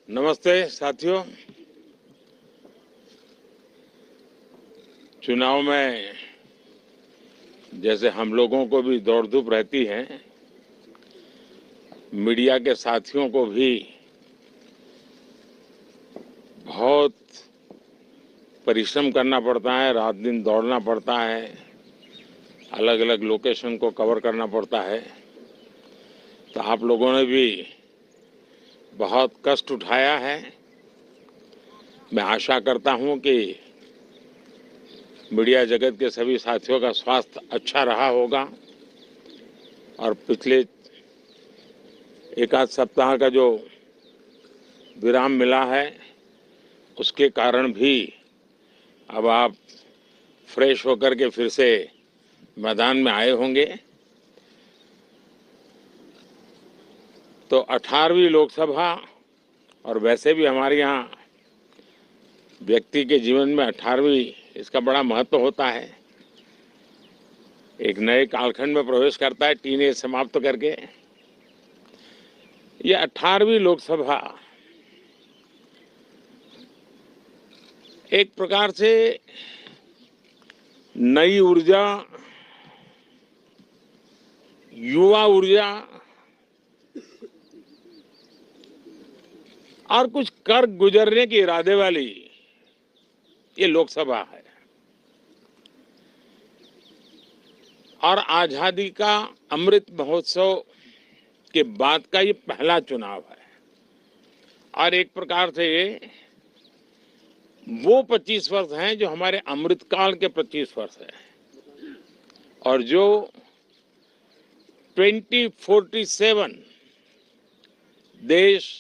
नमस्ते साथियों। चुनाव में जैसे हम लोगों को भी दौड़ धूप रहती है, मीडिया के साथियों को भी बहुत परिश्रम करना पड़ता है, रात दिन दौड़ना पड़ता है, अलग अलग लोकेशन को कवर करना पड़ता है। तो आप लोगों ने भी बहुत कष्ट उठाया है। मैं आशा करता हूं कि मीडिया जगत के सभी साथियों का स्वास्थ्य अच्छा रहा होगा और पिछले एक आध सप्ताह का जो विराम मिला है उसके कारण भी अब आप फ्रेश होकर के फिर से मैदान में आए होंगे। तो 18वीं लोकसभा, और वैसे भी हमारे यहाँ व्यक्ति के जीवन में 18वीं इसका बड़ा महत्व होता है। एक नए कालखंड में प्रवेश करता है टीनेज समाप्त करके। ये 18वीं लोकसभा एक प्रकार से नई ऊर्जा, युवा ऊर्जा और कुछ कर गुजरने के इरादे वाली ये लोकसभा है और आजादी का अमृत महोत्सव के बाद का ये पहला चुनाव है। और एक प्रकार से ये वो 25 वर्ष हैं जो हमारे अमृतकाल के 25 वर्ष हैं और जो 2047 देश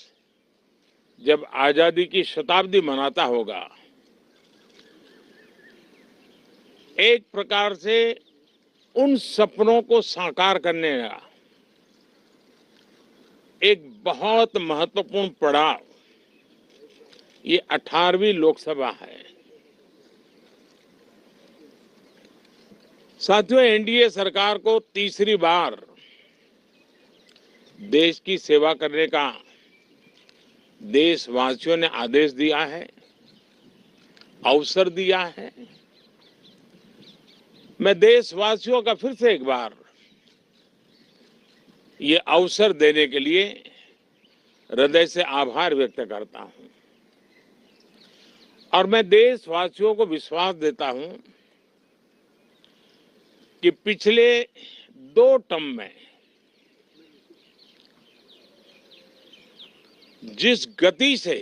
जब आजादी की शताब्दी मनाता होगा, एक प्रकार से उन सपनों को साकार करने का एक बहुत महत्वपूर्ण पड़ाव ये 18वीं लोकसभा है। साथियों, एनडीए सरकार को तीसरी बार देश की सेवा करने का देशवासियों ने आदेश दिया है, अवसर दिया है। मैं देशवासियों का फिर से एक बार ये अवसर देने के लिए हृदय से आभार व्यक्त करता हूं और मैं देशवासियों को विश्वास देता हूं कि पिछले 2 टर्म में जिस गति से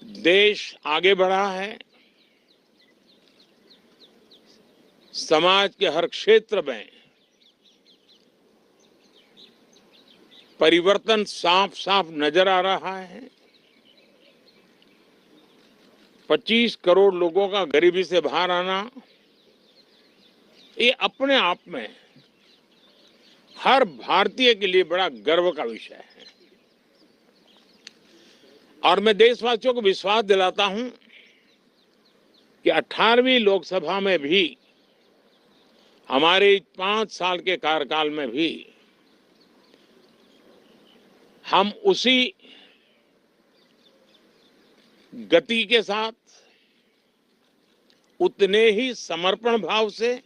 देश आगे बढ़ा है, समाज के हर क्षेत्र में परिवर्तन साफ साफ नजर आ रहा है। 25 करोड़ लोगों का गरीबी से बाहर आना ये अपने आप में हर भारतीय के लिए बड़ा गर्व का विषय है और मैं देशवासियों को विश्वास दिलाता हूं कि 18वीं लोकसभा में भी, हमारे 5 साल के कार्यकाल में भी हम उसी गति के साथ, उतने ही समर्पण भाव से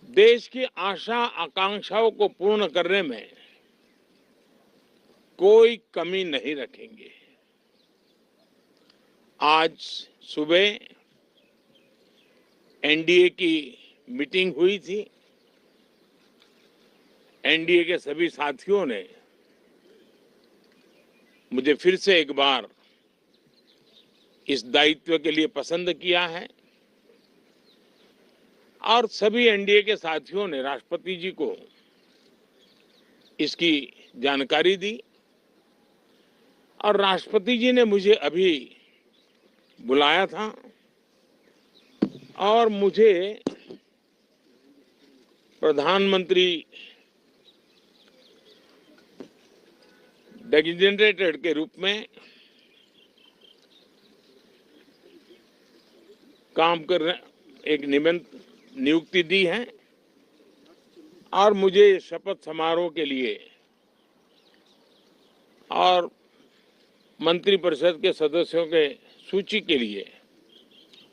देश की आशा आकांक्षाओं को पूर्ण करने में कोई कमी नहीं रखेंगे। आज सुबह एनडीए की मीटिंग हुई थी। एनडीए के सभी साथियों ने मुझे फिर से एक बार इस दायित्व के लिए पसंद किया है और सभी एनडीए के साथियों ने राष्ट्रपति जी को इसकी जानकारी दी और राष्ट्रपति जी ने मुझे अभी बुलाया था और मुझे प्रधानमंत्री डेजिग्नेटेड के रूप में काम करने एक नियुक्ति दी है और मुझे शपथ समारोह के लिए और मंत्रिपरिषद के सदस्यों के सूची के लिए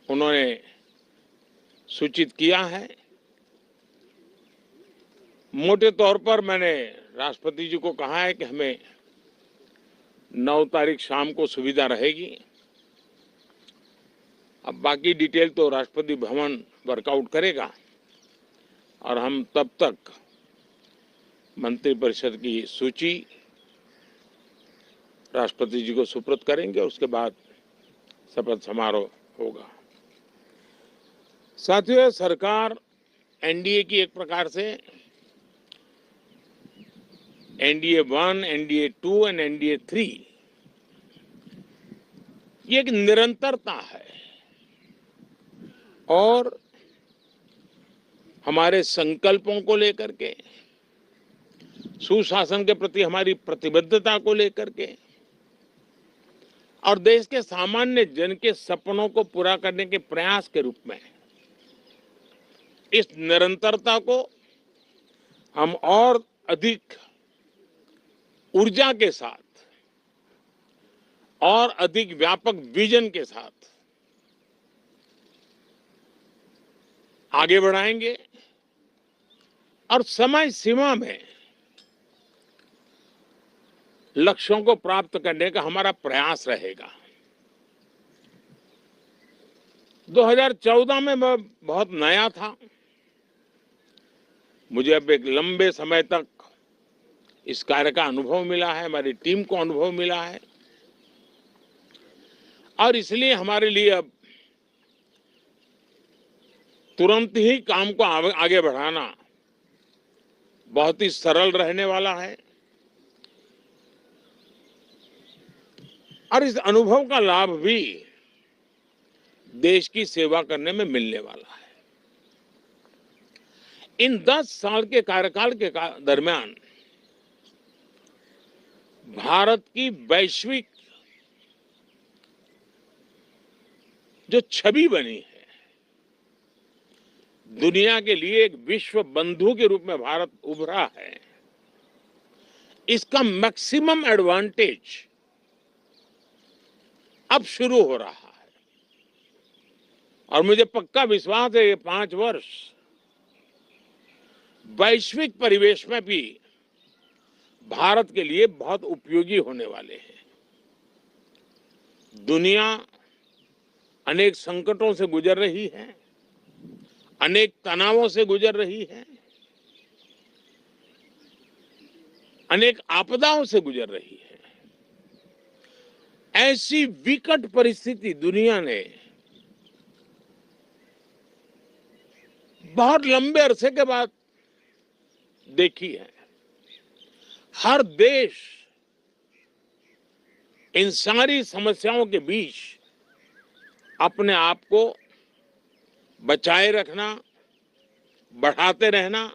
उन्होंने सूचित किया है। मोटे तौर पर मैंने राष्ट्रपति जी को कहा है कि हमें 9 तारीख शाम को सुविधा रहेगी। अब बाकी डिटेल तो राष्ट्रपति भवन वर्कआउट करेगा और हम तब तक मंत्रिपरिषद की सूची राष्ट्रपति जी को सुपुर्द करेंगे। उसके बाद शपथ समारोह होगा। साथियों, सरकार एनडीए की एक प्रकार से एनडीए 1, एनडीए 2 और एनडीए 3 ये एक निरंतरता है और हमारे संकल्पों को लेकर के, सुशासन के प्रति हमारी प्रतिबद्धता को लेकर के और देश के सामान्य जन के सपनों को पूरा करने के प्रयास के रूप में इस निरंतरता को हम और अधिक ऊर्जा के साथ और अधिक व्यापक विजन के साथ आगे बढ़ाएंगे और समय सीमा में लक्ष्यों को प्राप्त करने का हमारा प्रयास रहेगा। 2014 में मैं बहुत नया था। मुझे अब एक लंबे समय तक इस कार्य का अनुभव मिला है, हमारी टीम को अनुभव मिला है और इसलिए हमारे लिए अब तुरंत ही काम को आगे बढ़ाना बहुत ही सरल रहने वाला है और इस अनुभव का लाभ भी देश की सेवा करने में मिलने वाला है। इन 10 साल के कार्यकाल के दरमियान भारत की वैश्विक जो छवि बनी है, दुनिया के लिए एक विश्व बंधु के रूप में भारत उभरा है, इसका मैक्सिमम एडवांटेज अब शुरू हो रहा है और मुझे पक्का विश्वास है ये 5 वर्ष वैश्विक परिवेश में भी भारत के लिए बहुत उपयोगी होने वाले हैं। दुनिया अनेक संकटों से गुजर रही है, अनेक तनावों से गुजर रही है, अनेक आपदाओं से गुजर रही है। ऐसी विकट परिस्थिति दुनिया ने बहुत लंबे अरसे के बाद देखी है। हर देश इन सारी समस्याओं के बीच अपने आप को बचाए रखना, बढ़ाते रहना,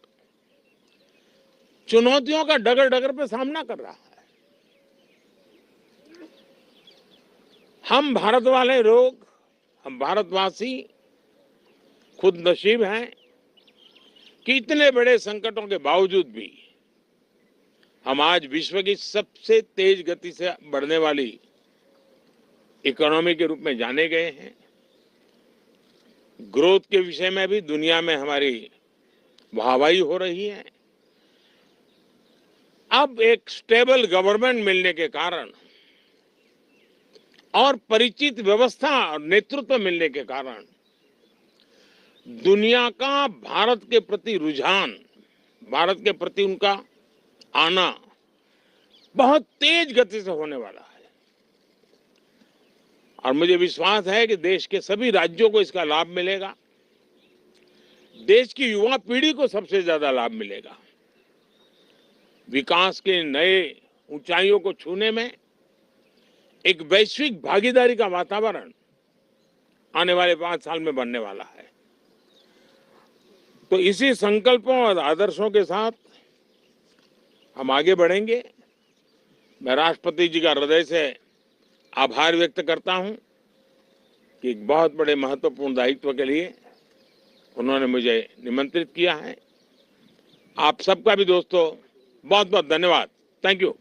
चुनौतियों का डगर डगर पे सामना कर रहा है। हम भारत वाले लोग, हम भारतवासी खुद नसीब हैं कि इतने बड़े संकटों के बावजूद भी हम आज विश्व की सबसे तेज गति से बढ़ने वाली इकोनॉमी के रूप में जाने गए हैं। ग्रोथ के विषय में भी दुनिया में हमारी वाहवाही हो रही है। अब एक स्टेबल गवर्नमेंट मिलने के कारण और परिचित व्यवस्था और नेतृत्व मिलने के कारण दुनिया का भारत के प्रति रुझान, भारत के प्रति उनका आना बहुत तेज गति से होने वाला है और मुझे विश्वास है कि देश के सभी राज्यों को इसका लाभ मिलेगा। देश की युवा पीढ़ी को सबसे ज्यादा लाभ मिलेगा। विकास के नए ऊंचाइयों को छूने में एक वैश्विक भागीदारी का वातावरण आने वाले 5 साल में बनने वाला है। तो इसी संकल्पों और आदर्शों के साथ हम आगे बढ़ेंगे। मैं राष्ट्रपति जी का हृदय से आभार व्यक्त करता हूं कि एक बहुत बड़े महत्वपूर्ण दायित्व के लिए उन्होंने मुझे निमंत्रित किया है। आप सबका भी दोस्तों बहुत बहुत धन्यवाद। Thank you.